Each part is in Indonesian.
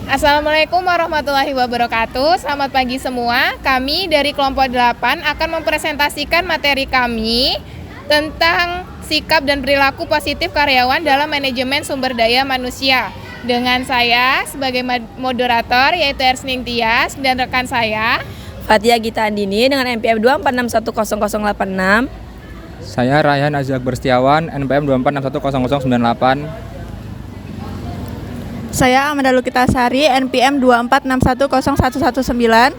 Assalamualaikum warahmatullahi wabarakatuh. Selamat pagi semua. Kami dari kelompok 8 akan mempresentasikan materi kami tentang sikap dan perilaku positif karyawan dalam manajemen sumber daya manusia. Dengan saya sebagai moderator yaitu Ersning Tias dan rekan saya Fatia Gita Andini dengan NPM 246100086. Saya Rayhan Azizak Berstiawan, NPM 246100098. Saya Amanda Lukitasari, NPM 246101119.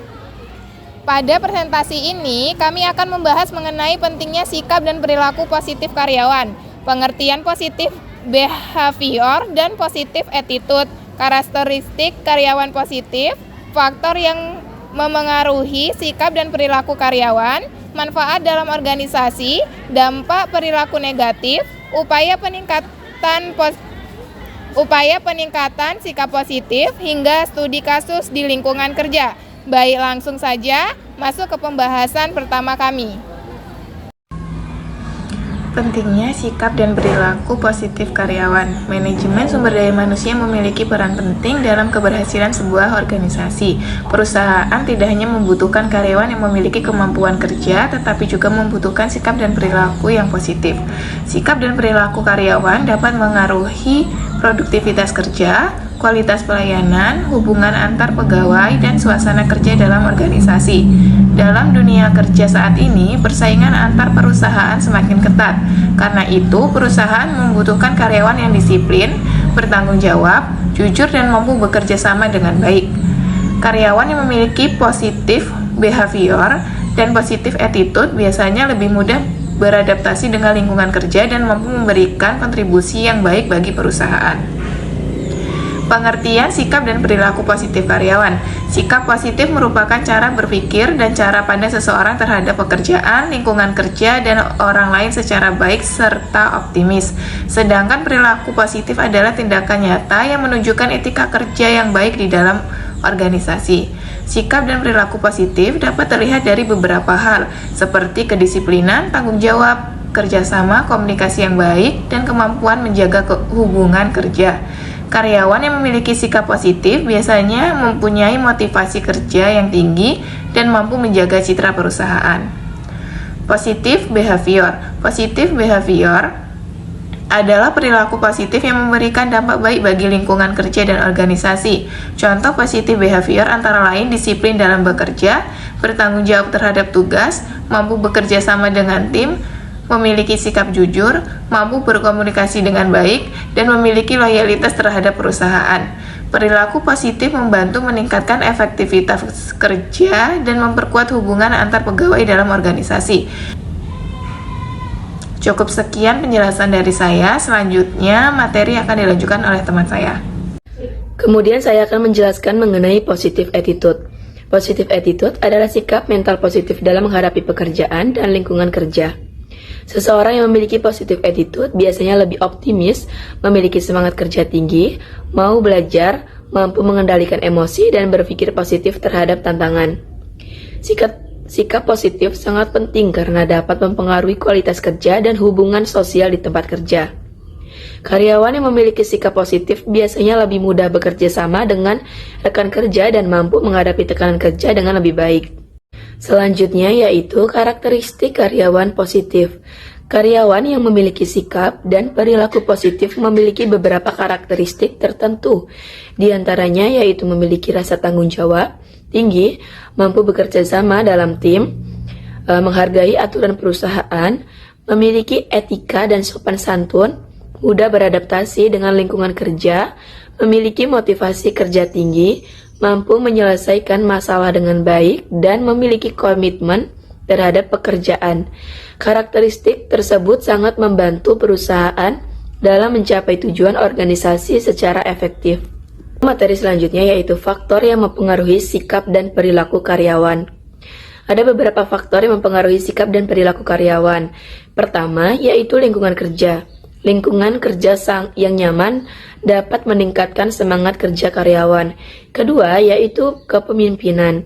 Pada presentasi ini, kami akan membahas mengenai pentingnya sikap dan perilaku positif karyawan, pengertian positif behavior dan positif attitude, karakteristik karyawan positif, faktor yang memengaruhi sikap dan perilaku karyawan, manfaat dalam organisasi, dampak perilaku negatif, upaya peningkatan sikap positif, hingga studi kasus di lingkungan kerja. Baik, langsung saja masuk ke pembahasan pertama kami. Pentingnya sikap dan perilaku positif karyawan. Manajemen sumber daya manusia memiliki peran penting dalam keberhasilan sebuah organisasi. Perusahaan tidak hanya membutuhkan karyawan yang memiliki kemampuan kerja, tetapi juga membutuhkan sikap dan perilaku yang positif. Sikap dan perilaku karyawan dapat mengaruhi produktivitas kerja, kualitas pelayanan, hubungan antar pegawai, dan suasana kerja dalam organisasi. Dalam dunia kerja saat ini, persaingan antar perusahaan semakin ketat. Karena itu, perusahaan membutuhkan karyawan yang disiplin, bertanggung jawab, jujur, dan mampu bekerja sama dengan baik. Karyawan yang memiliki positif behavior dan positif attitude biasanya lebih mudah beradaptasi dengan lingkungan kerja dan mampu memberikan kontribusi yang baik bagi perusahaan. Pengertian sikap dan perilaku positif karyawan. Sikap positif merupakan cara berpikir dan cara pandang seseorang terhadap pekerjaan, lingkungan kerja, dan orang lain secara baik serta optimis. Sedangkan perilaku positif adalah tindakan nyata yang menunjukkan etika kerja yang baik di dalam organisasi. Sikap dan perilaku positif dapat terlihat dari beberapa hal, seperti kedisiplinan, tanggung jawab, kerjasama, komunikasi yang baik, dan kemampuan menjaga hubungan kerja. Karyawan yang memiliki sikap positif biasanya mempunyai motivasi kerja yang tinggi dan mampu menjaga citra perusahaan. Positif behavior. Positif behavior adalah perilaku positif yang memberikan dampak baik bagi lingkungan kerja dan organisasi. Contoh positif behavior antara lain disiplin dalam bekerja, bertanggung jawab terhadap tugas, mampu bekerja sama dengan tim, memiliki sikap jujur, mampu berkomunikasi dengan baik, dan memiliki loyalitas terhadap perusahaan. Perilaku positif membantu meningkatkan efektivitas kerja dan memperkuat hubungan antar pegawai dalam organisasi. Cukup sekian penjelasan dari saya. Selanjutnya, materi akan dilanjutkan oleh teman saya. Kemudian saya akan menjelaskan mengenai positive attitude. Positive attitude adalah sikap mental positif dalam menghadapi pekerjaan dan lingkungan kerja. Seseorang yang memiliki positive attitude biasanya lebih optimis, memiliki semangat kerja tinggi, mau belajar, mampu mengendalikan emosi, dan berpikir positif terhadap tantangan. Sikap positif sangat penting karena dapat mempengaruhi kualitas kerja dan hubungan sosial di tempat kerja. Karyawan yang memiliki sikap positif biasanya lebih mudah bekerja sama dengan rekan kerja dan mampu menghadapi tekanan kerja dengan lebih baik. Selanjutnya yaitu karakteristik karyawan positif. Karyawan yang memiliki sikap dan perilaku positif memiliki beberapa karakteristik tertentu. Di antaranya yaitu memiliki rasa tanggung jawab tinggi, mampu bekerja sama dalam tim, menghargai aturan perusahaan, memiliki etika dan sopan santun, mudah beradaptasi dengan lingkungan kerja, memiliki motivasi kerja tinggi, mampu menyelesaikan masalah dengan baik, dan memiliki komitmen terhadap pekerjaan. Karakteristik tersebut sangat membantu perusahaan dalam mencapai tujuan organisasi secara efektif. Materi selanjutnya yaitu faktor yang mempengaruhi sikap dan perilaku karyawan. Ada beberapa faktor yang mempengaruhi sikap dan perilaku karyawan. Pertama, yaitu lingkungan kerja. Lingkungan kerja yang nyaman dapat meningkatkan semangat kerja karyawan. Kedua, yaitu kepemimpinan.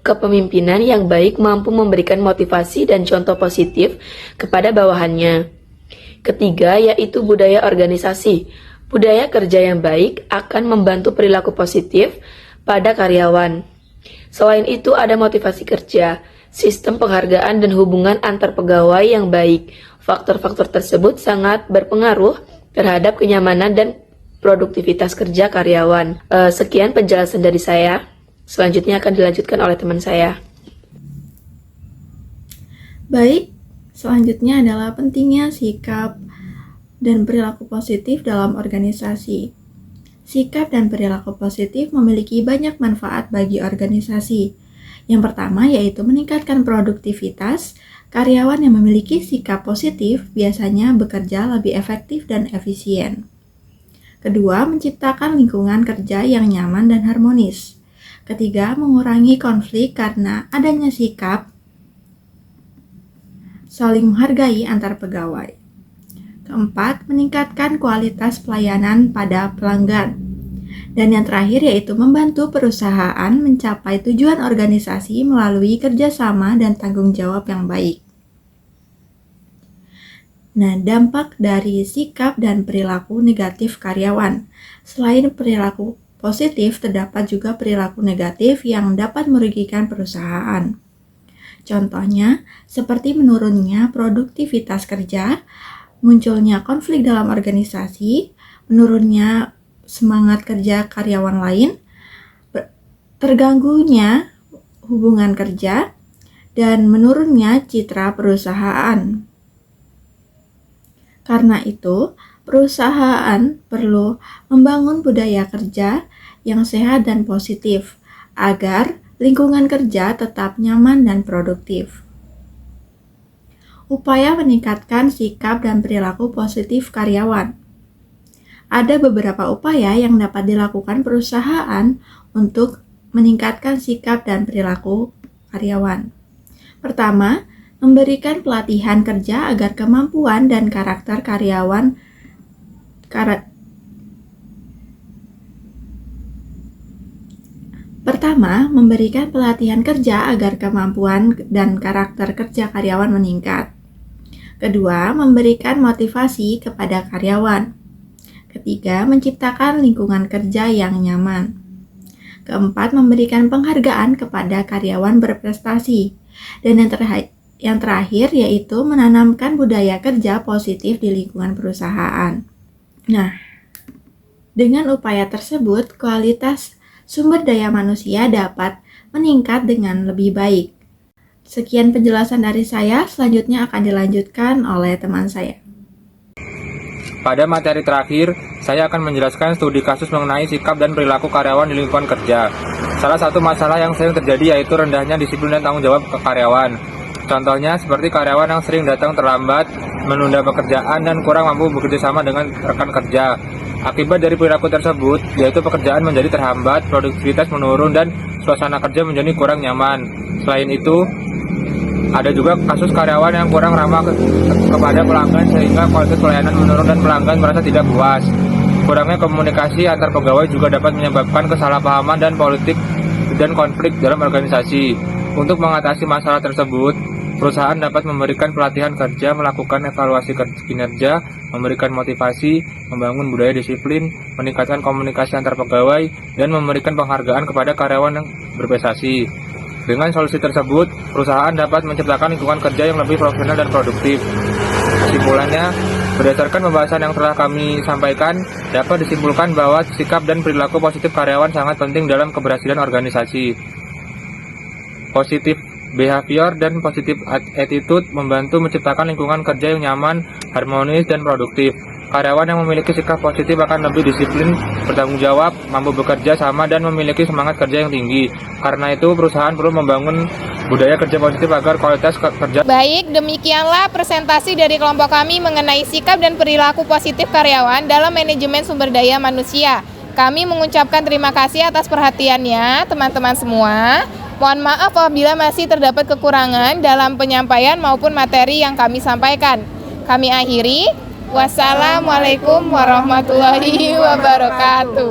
Kepemimpinan yang baik mampu memberikan motivasi dan contoh positif kepada bawahannya. Ketiga, yaitu budaya organisasi. Budaya kerja yang baik akan membantu perilaku positif pada karyawan. Selain itu, ada motivasi kerja, sistem penghargaan, dan hubungan antar pegawai yang baik. Faktor-faktor tersebut sangat berpengaruh terhadap kenyamanan dan produktivitas kerja karyawan. Sekian penjelasan dari saya. Selanjutnya akan dilanjutkan oleh teman saya. Baik, selanjutnya adalah pentingnya sikap dan perilaku positif dalam organisasi. Sikap dan perilaku positif memiliki banyak manfaat bagi organisasi. Yang pertama yaitu meningkatkan produktivitas. Karyawan yang memiliki sikap positif biasanya bekerja lebih efektif dan efisien. Kedua, menciptakan lingkungan kerja yang nyaman dan harmonis. Ketiga, mengurangi konflik karena adanya sikap saling menghargai antar pegawai. Keempat, meningkatkan kualitas pelayanan pada pelanggan. Dan yang terakhir yaitu membantu perusahaan mencapai tujuan organisasi melalui kerjasama dan tanggung jawab yang baik. Nah, dampak dari sikap dan perilaku negatif karyawan. Selain perilaku positif, terdapat juga perilaku negatif yang dapat merugikan perusahaan. Contohnya, seperti menurunnya produktivitas kerja, munculnya konflik dalam organisasi, menurunnya semangat kerja karyawan lain, terganggunya hubungan kerja, dan menurunnya citra perusahaan. Karena itu, perusahaan perlu membangun budaya kerja yang sehat dan positif agar lingkungan kerja tetap nyaman dan produktif. Upaya meningkatkan sikap dan perilaku positif karyawan. Ada beberapa upaya yang dapat dilakukan perusahaan untuk meningkatkan sikap dan perilaku karyawan. Pertama, memberikan pelatihan kerja agar kemampuan dan karakter karyawan meningkat. Kedua, memberikan motivasi kepada karyawan. Ketiga, menciptakan lingkungan kerja yang nyaman. Keempat, memberikan penghargaan kepada karyawan berprestasi. Dan yang terakhir yaitu menanamkan budaya kerja positif di lingkungan perusahaan. Nah, dengan upaya tersebut, kualitas sumber daya manusia dapat meningkat dengan lebih baik. Sekian penjelasan dari saya, selanjutnya akan dilanjutkan oleh teman saya. Pada materi terakhir, saya akan menjelaskan studi kasus mengenai sikap dan perilaku karyawan di lingkungan kerja. Salah satu masalah yang sering terjadi yaitu rendahnya disiplin dan tanggung jawab ke karyawan. Contohnya seperti karyawan yang sering datang terlambat, menunda pekerjaan, dan kurang mampu bekerja sama dengan rekan kerja. Akibat dari perilaku tersebut, yaitu pekerjaan menjadi terhambat, produktivitas menurun, dan suasana kerja menjadi kurang nyaman. Selain itu, ada juga kasus karyawan yang kurang ramah kepada pelanggan sehingga kualitas pelayanan menurun dan pelanggan merasa tidak puas. Kurangnya komunikasi antar pegawai juga dapat menyebabkan kesalahpahaman dan konflik dalam organisasi. Untuk mengatasi masalah tersebut, perusahaan dapat memberikan pelatihan kerja, melakukan evaluasi kinerja, memberikan motivasi, membangun budaya disiplin, meningkatkan komunikasi antar pegawai, dan memberikan penghargaan kepada karyawan yang berprestasi. Dengan solusi tersebut, perusahaan dapat menciptakan lingkungan kerja yang lebih profesional dan produktif. Kesimpulannya, berdasarkan pembahasan yang telah kami sampaikan, dapat disimpulkan bahwa sikap dan perilaku positif karyawan sangat penting dalam keberhasilan organisasi. Positif behavior dan positif attitude membantu menciptakan lingkungan kerja yang nyaman, harmonis, dan produktif. Karyawan yang memiliki sikap positif akan lebih disiplin, bertanggung jawab, mampu bekerja sama, dan memiliki semangat kerja yang tinggi. Karena itu, perusahaan perlu membangun budaya kerja positif agar kualitas kerja. Baik, demikianlah presentasi dari kelompok kami mengenai sikap dan perilaku positif karyawan dalam manajemen sumber daya manusia. Kami mengucapkan terima kasih atas perhatiannya, teman-teman semua. Mohon maaf apabila masih terdapat kekurangan dalam penyampaian maupun materi yang kami sampaikan. Kami akhiri. Wassalamualaikum warahmatullahi wabarakatuh.